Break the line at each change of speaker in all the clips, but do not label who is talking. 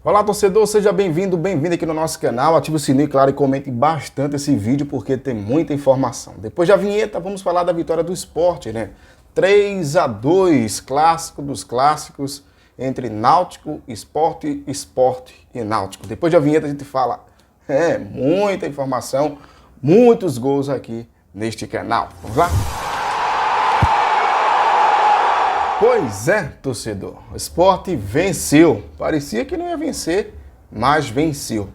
Olá, torcedor, seja bem-vindo, bem-vindo aqui no nosso canal. Ative o sininho, claro, e comente bastante esse vídeo porque tem muita informação. Depois da vinheta, vamos falar da vitória do Sport, né? 3-2, clássico dos clássicos entre Náutico, Sport e Náutico. Depois da vinheta a gente fala, muita informação, muitos gols aqui neste canal. Vamos lá? Pois é, torcedor, o Sport venceu. Parecia que não ia vencer, mas venceu.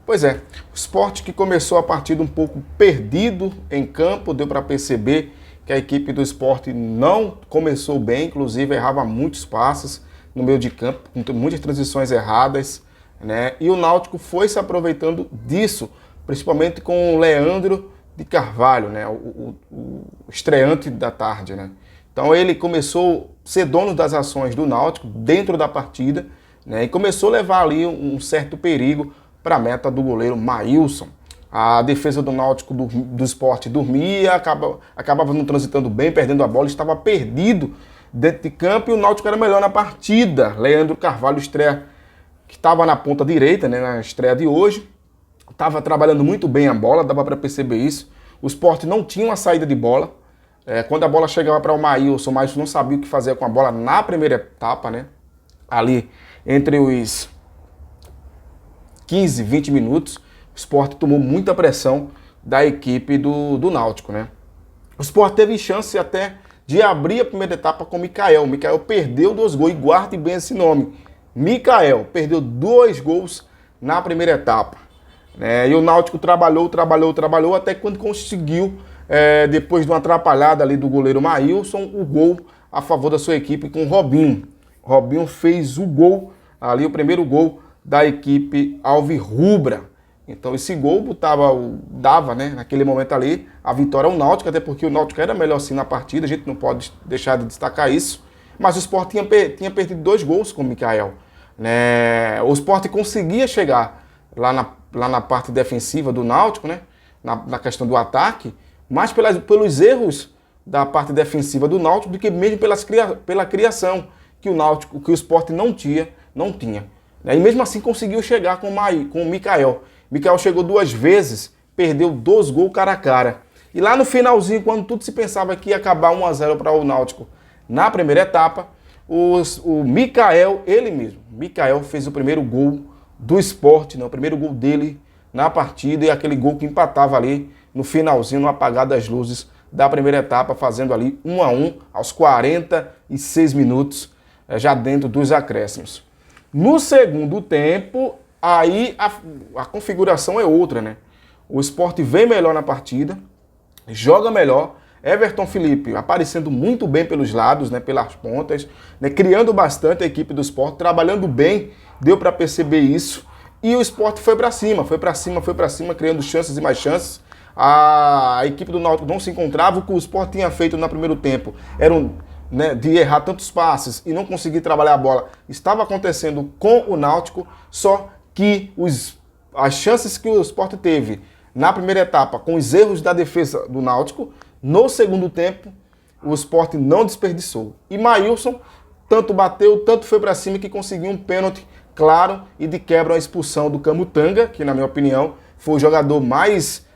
Pois é, o Sport que começou a partida um pouco perdido em campo, deu para perceber que a equipe do Sport não começou bem, inclusive errava muitos passes no meio de campo, com muitas transições erradas, né? E o Náutico foi se aproveitando disso, principalmente com o Leandro de Carvalho, né? O estreante da tarde, né? Então ele começou a ser dono das ações do Náutico dentro da partida, né, e começou a levar ali um certo perigo para a meta do goleiro Maílson. A defesa do Náutico do Sport dormia, acabava não transitando bem, perdendo a bola, estava perdido dentro de campo e o Náutico era melhor na partida. Leandro Carvalho, estreia, que estava na ponta direita, né, na estreia de hoje, estava trabalhando muito bem a bola, dava para perceber isso. O Sport não tinha uma saída de bola. Quando a bola chegava para o Maílson não sabia o que fazer com a bola na primeira etapa, né? Ali entre os 15, 20 minutos, o Sport tomou muita pressão da equipe do Náutico, né? O Sport teve chance até de abrir a primeira etapa com o Mikael. O Mikael perdeu 2 gols, e guarde bem esse nome. Mikael perdeu 2 gols na primeira etapa, né? E o Náutico trabalhou, até quando conseguiu, depois de uma atrapalhada ali do goleiro Maílson, o gol a favor da sua equipe com o Robinho. Robinho fez o gol, ali o primeiro gol da equipe alvirrubra. Então esse gol dava, né, naquele momento ali, a vitória ao Náutico, até porque o Náutico era melhor sim na partida, a gente não pode deixar de destacar isso. Mas o Sport tinha perdido 2 gols com o Mikael, né? O Sport conseguia chegar lá na parte defensiva do Náutico, né, na questão do ataque, mais pelos erros da parte defensiva do Náutico do que mesmo pela criação que o Sport não tinha. E mesmo assim conseguiu chegar com o Mikael. Mikael chegou 2 vezes, perdeu 2 gols cara a cara. E lá no finalzinho, quando tudo se pensava que ia acabar 1-0 para o Náutico na primeira etapa, o Mikael, ele mesmo, Mikael fez o primeiro gol do Sport, né, o primeiro gol dele na partida e aquele gol que empatava ali no finalzinho, no apagar das luzes da primeira etapa, fazendo ali 1-1 aos 46 minutos, já dentro dos acréscimos. No segundo tempo, aí a configuração é outra, né? O Sport vem melhor na partida, joga melhor, Everton Felipe aparecendo muito bem pelos lados, né, pelas pontas, né, criando bastante a equipe do Sport, trabalhando bem, deu para perceber isso. E o Sport foi para cima, criando chances e mais chances. A equipe do Náutico não se encontrava. O que o Sport tinha feito no primeiro tempo era de errar tantos passes e não conseguir trabalhar a bola. Estava acontecendo com o Náutico, só que as chances que o Sport teve na primeira etapa, com os erros da defesa do Náutico, no segundo tempo, o Sport não desperdiçou. E Maílson tanto bateu, tanto foi para cima que conseguiu um pênalti claro e de quebra a expulsão do Camutanga, que na minha opinião foi o jogador mais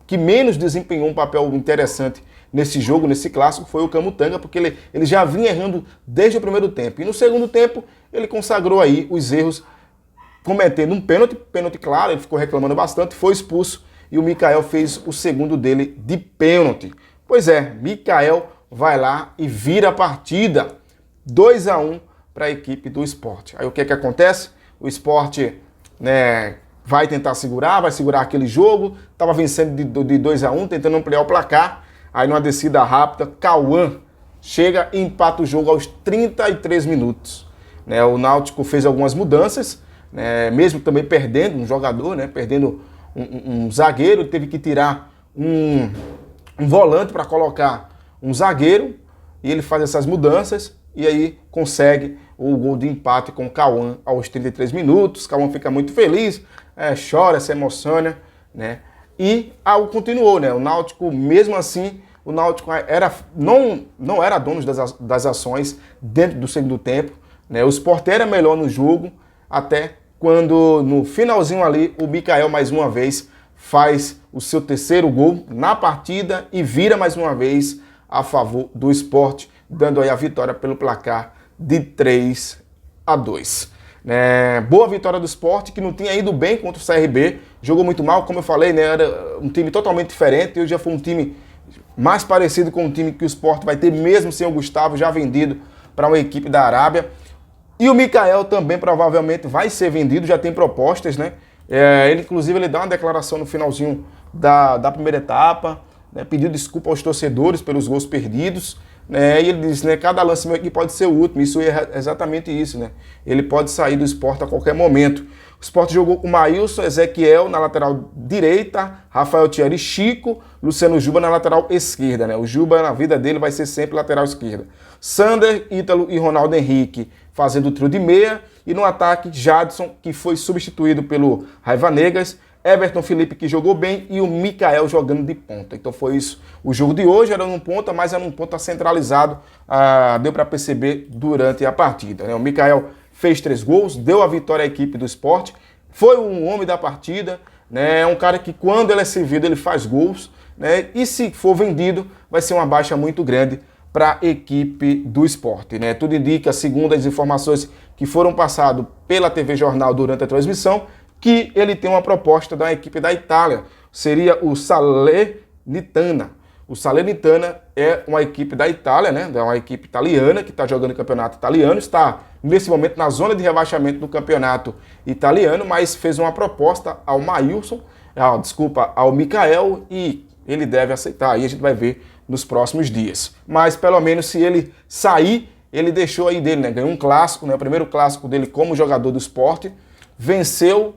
que menos desempenhou um papel interessante nesse jogo, nesse clássico, foi o Camutanga, porque ele já vinha errando desde o primeiro tempo. E no segundo tempo ele consagrou aí os erros, cometendo um pênalti claro, ele ficou reclamando bastante, foi expulso e o Mikael fez o segundo dele de pênalti. Pois é, Mikael vai lá e vira a partida, 2-1 para a equipe do Sport. Aí o que acontece? O Sport, né, vai tentar segurar, vai segurar aquele jogo, estava vencendo de 2-1, tentando ampliar o placar. Aí numa descida rápida, Cauã chega e empata o jogo aos 33 minutos. Né, o Náutico fez algumas mudanças, né, mesmo também perdendo um jogador, né, perdendo um zagueiro, teve que tirar um volante para colocar um zagueiro, e ele faz essas mudanças e aí consegue o gol de empate com o Cauã aos 33 minutos. Cauã fica muito feliz, chora, se emociona, né? E algo continuou, né? O Náutico, mesmo assim, não era dono das ações dentro do segundo tempo, né? O Sport era melhor no jogo, até quando no finalzinho ali o Mikael mais uma vez faz o seu terceiro gol na partida e vira mais uma vez a favor do Sport, dando aí a vitória pelo placar de 3-2. Boa vitória do Sport, que não tinha ido bem contra o CRB, jogou muito mal, como eu falei, né? Era um time totalmente diferente, e hoje já foi um time mais parecido com o time que o Sport vai ter, mesmo sem o Gustavo, já vendido para uma equipe da Arábia. E o Mikael também provavelmente vai ser vendido, já tem propostas, né? Ele, inclusive, ele dá uma declaração no finalzinho da primeira etapa, né? Pediu desculpa aos torcedores pelos gols perdidos, né? E ele disse, né, cada lance meu aqui pode ser o último. Isso é exatamente isso, né? Ele pode sair do Sport a qualquer momento. O Sport jogou com Maílson, Ezequiel na lateral direita, Rafael Thierry, Chico, Luciano Juba na lateral esquerda, né? O Juba, na vida dele, vai ser sempre lateral esquerda. Sander, Ítalo e Ronaldo Henrique fazendo o trio de meia. E no ataque, Jadson, que foi substituído pelo Raiva Negas, Everton Felipe, que jogou bem, e o Mikael jogando de ponta. Então foi isso. O jogo de hoje era num ponta, mas era num ponta centralizado. Deu para perceber durante a partida, né? O Mikael fez 3 gols, deu a vitória à equipe do Sport, foi um homem da partida, né? É um cara que quando ele é servido ele faz gols, né? E se for vendido vai ser uma baixa muito grande para a equipe do Sport, né? Tudo indica, segundo as informações que foram passadas pela TV Jornal durante a transmissão, que ele tem uma proposta da equipe da Itália, seria o Salernitana. O Salernitana é uma equipe da Itália, né? É uma equipe italiana que está jogando o campeonato italiano, está nesse momento na zona de rebaixamento do campeonato italiano, mas fez uma proposta ao ao Mikael, e ele deve aceitar. Aí a gente vai ver nos próximos dias. Mas pelo menos se ele sair, ele deixou aí dele, né? Ganhou um clássico, né? O primeiro clássico dele como jogador do Sport, venceu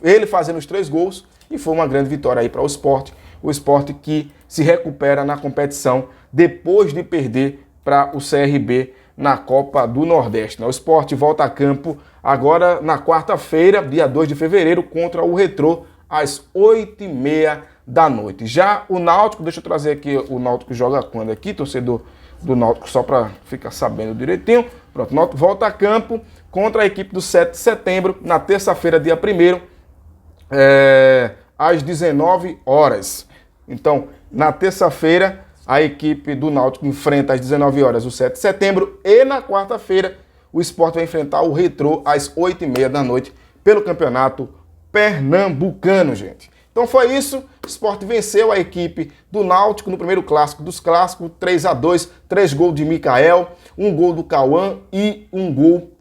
ele fazendo os 3 gols e foi uma grande vitória aí para o Sport. O Sport que se recupera na competição depois de perder para o CRB na Copa do Nordeste. O Sport volta a campo agora na quarta-feira, dia 2 de fevereiro, contra o Retrô, às 8h30 da noite. Já o Náutico, deixa eu trazer aqui o Náutico joga quando aqui, torcedor do Náutico, só para ficar sabendo direitinho. Pronto, o Náutico volta a campo contra a equipe do 7 de setembro, na terça-feira, dia 1º, às 19 horas. Então, na terça-feira, a equipe do Náutico enfrenta às 19 horas o 7 de setembro e na quarta-feira o Sport vai enfrentar o Retrô às 8h30 da noite pelo Campeonato Pernambucano, gente. Então foi isso, o Sport venceu a equipe do Náutico no primeiro clássico dos clássicos, 3-2, 3 gols de Mikael, 1 gol do Cauã e 1 gol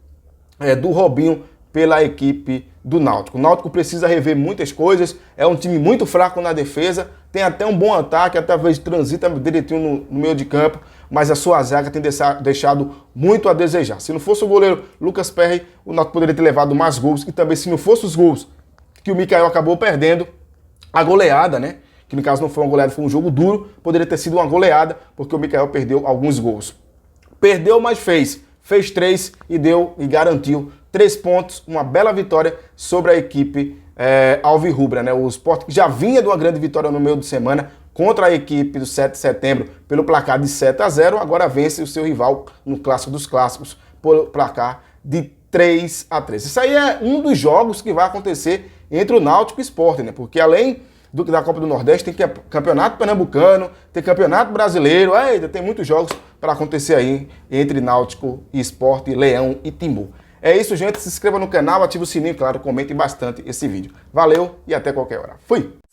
do Robinho pela equipe do Náutico. O Náutico precisa rever muitas coisas, é um time muito fraco na defesa, tem até um bom ataque, até às vezes transita direitinho no meio de campo, mas a sua zaga tem deixado muito a desejar. Se não fosse o goleiro Lucas Perry, o Náutico poderia ter levado mais gols, e também se não fosse os gols que o Mikael acabou perdendo, a goleada, né? Que no caso não foi uma goleada, foi um jogo duro, poderia ter sido uma goleada, porque o Mikael perdeu alguns gols. Perdeu, mas fez 3 e garantiu 3 pontos, uma bela vitória sobre a equipe alvirrubra, né? O Sport já vinha de uma grande vitória no meio de semana contra a equipe do 7 de setembro pelo placar de 7-0, agora vence o seu rival no clássico dos clássicos pelo placar de 3-3. Isso aí é um dos jogos que vai acontecer entre o Náutico e o Sport, né? Porque além da Copa do Nordeste, tem campeonato pernambucano, tem campeonato brasileiro, ainda tem muitos jogos para acontecer aí entre Náutico e Sport, Leão e Timbu. É isso, gente. Se inscreva no canal, ative o sininho, claro, comentem bastante esse vídeo. Valeu e até qualquer hora. Fui!